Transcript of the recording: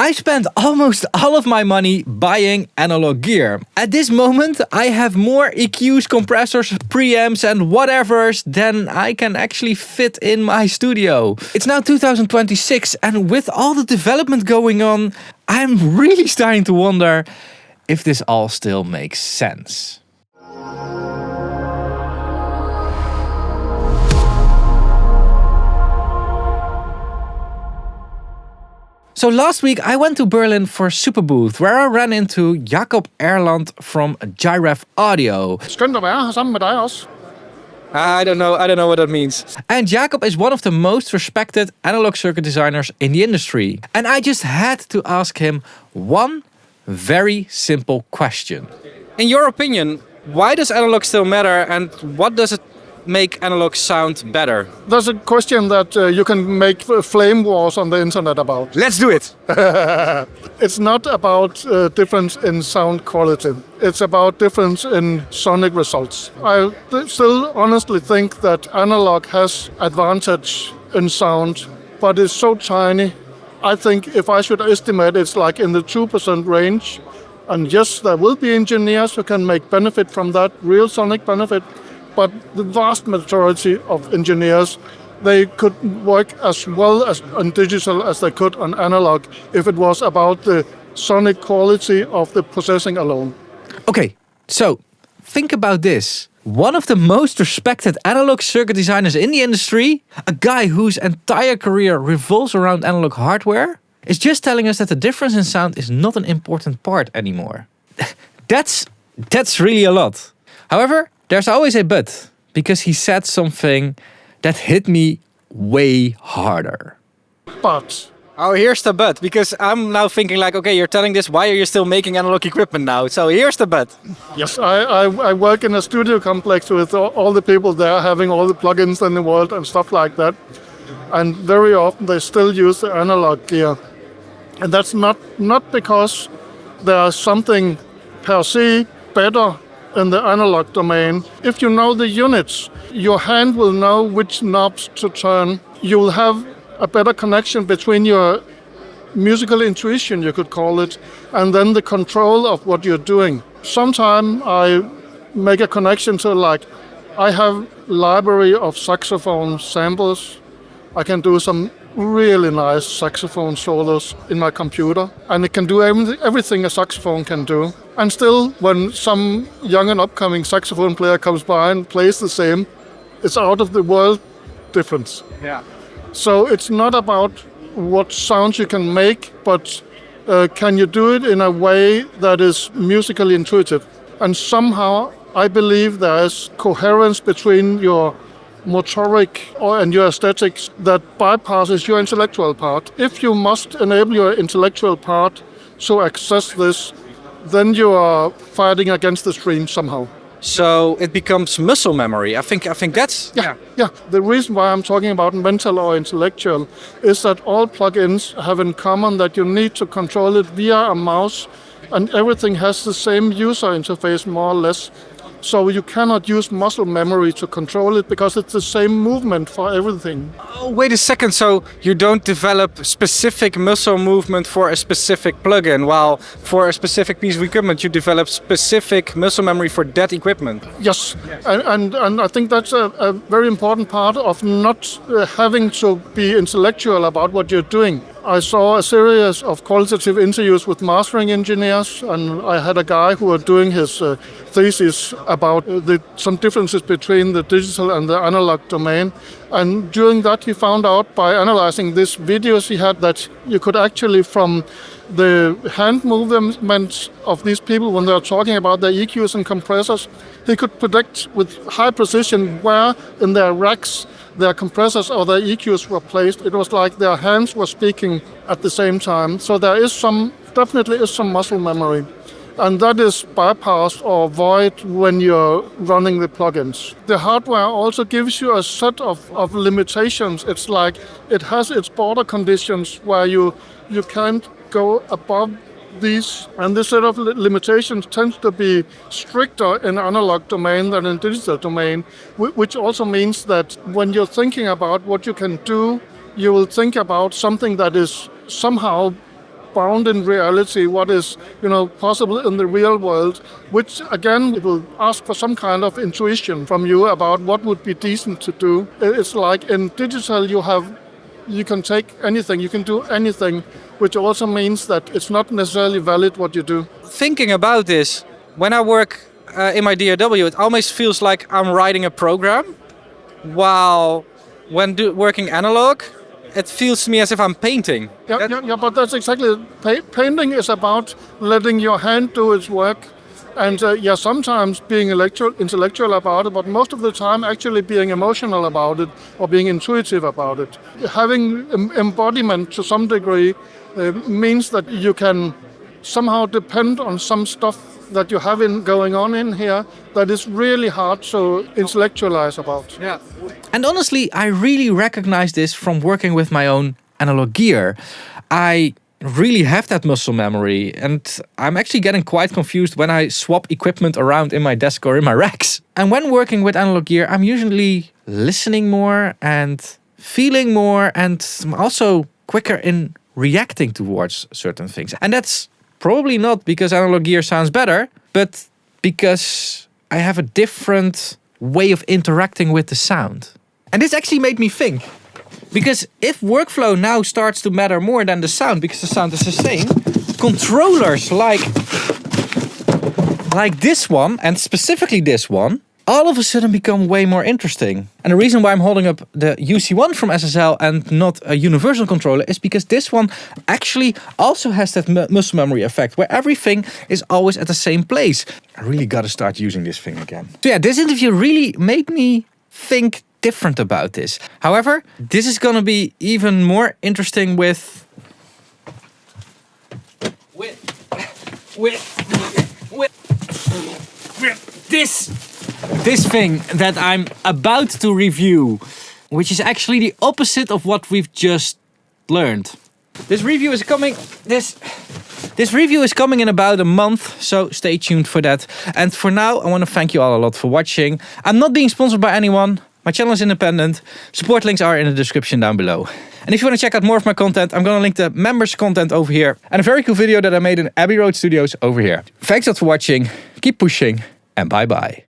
I spent almost all of my money buying analog gear. At this moment, I have more EQs, compressors, preamps and whatevers than I can actually fit in my studio. It's now 2026 and with all the development going on, I'm really starting to wonder if this all still makes sense. So last week I went to Berlin for Superbooth, where I ran into Jacob Erland from Gyref Audio. Skønt at være her sammen med dig også. I don't know what that means. And Jacob is one of the most respected analog circuit designers in the industry. And I just had to ask him one very simple question. In your opinion, why does analog still matter and what does it make analog sound better? There's a question that you can make flame wars on the internet about. Let's do it! It's not about difference in sound quality. It's about difference in sonic results. I still honestly think that analog has advantage in sound, but it's so tiny. I think if I should estimate, it's like in the 2% range. And yes, there will be engineers who can make benefit from that, real sonic benefit. But the vast majority of engineers, they could work as well as on digital as they could on analog if it was about the sonic quality of the processing alone. Okay, so think about this. One of the most respected analog circuit designers in the industry, a guy whose entire career revolves around analog hardware, is just telling us that the difference in sound is not an important part anymore. That's really a lot. However, there's always a but, because he said something that hit me way harder. But Oh, here's the but, because I'm now thinking like, okay, you're telling this, why are you still making analog equipment now? So here's the but. yes, I work in a studio complex with all the people there having all the plugins in the world and stuff like that. And very often they still use the analog gear. And that's not because there's something per se better in the analog domain. If you know the units, your hand will know which knobs to turn. You will have a better connection between your musical intuition, you could call it, and then the control of what you're doing. Sometimes I make a connection to like, I have library of saxophone samples. I can do some really nice saxophone solos in my computer, and it can do everything a saxophone can do. And still, when some young and upcoming saxophone player comes by and plays the same, it's out of the world difference. Yeah. So it's not about what sounds you can make, but can you do it in a way that is musically intuitive? And somehow I believe there is coherence between your motoric and your aesthetics that bypasses your intellectual part. If you must enable your intellectual part to access this, then you are fighting against the stream somehow. So it becomes muscle memory. I think that's... Yeah. The reason why I'm talking about mental or intellectual is that all plugins have in common that you need to control it via a mouse, and everything has the same user interface more or less. So you cannot use muscle memory to control it because it's the same movement for everything. Oh, wait a second. So you don't develop specific muscle movement for a specific plugin, while for a specific piece of equipment you develop specific muscle memory for that equipment? Yes. And I think that's a very important part of not having to be intellectual about what you're doing. I saw a series of qualitative interviews with mastering engineers, and I had a guy who was doing his thesis about some differences between the digital and the analog domain. And during that, he found out by analyzing these videos he had that you could actually, from the hand movements of these people when they are talking about their EQs and compressors, he could predict with high precision where in their racks their compressors or their EQs were placed. It was like their hands were speaking at the same time. So there is definitely some muscle memory. And that is bypassed or void when you're running the plugins. The hardware also gives you a set of limitations. It's like it has its border conditions where you can't go above these. And this set of limitations tends to be stricter in analog domain than in digital domain, which also means that when you're thinking about what you can do, you will think about something that is somehow bound in reality, what is possible in the real world, which again it will ask for some kind of intuition from you about what would be decent to do. It's like in digital you can take anything, you can do anything, which also means that it's not necessarily valid what you do. Thinking about this, when I work in my DAW, it almost feels like I'm writing a program, while when working analog, it feels to me as if I'm painting. Yeah, but that's exactly it. Painting is about letting your hand do its work, and sometimes being intellectual about it, but most of the time actually being emotional about it or being intuitive about it. Having embodiment to some degree means that you can somehow depend on some stuff that you have going on in here that is really hard to intellectualize about. Yeah. And honestly, I really recognize this from working with my own analog gear. I really have that muscle memory, and I'm actually getting quite confused when I swap equipment around in my desk or in my racks. And when working with analog gear, I'm usually listening more and feeling more, and I'm also quicker in reacting towards certain things. And that's probably not because analog gear sounds better, but because I have a different way of interacting with the sound. And this actually made me think, because if workflow now starts to matter more than the sound, because the sound is the same, controllers like this one, and specifically this one, all of a sudden become way more interesting. And the reason why I'm holding up the UC1 from SSL and not a universal controller is because this one actually also has that muscle memory effect where everything is always at the same place. I really gotta start using this thing again. So yeah, this interview really made me think different about this. However, this is gonna be even more interesting with this thing that I'm about to review, which is actually the opposite of what we've just learned. This review is coming in about a month, so stay tuned for that. And for now, I want to thank you all a lot for watching. I'm not being sponsored by anyone. My channel is independent. Support links are in the description down below. And if you want to check out more of my content, I'm going to link the members content over here and a very cool video that I made in Abbey Road Studios over here. Thanks a lot for watching. Keep pushing, and bye bye.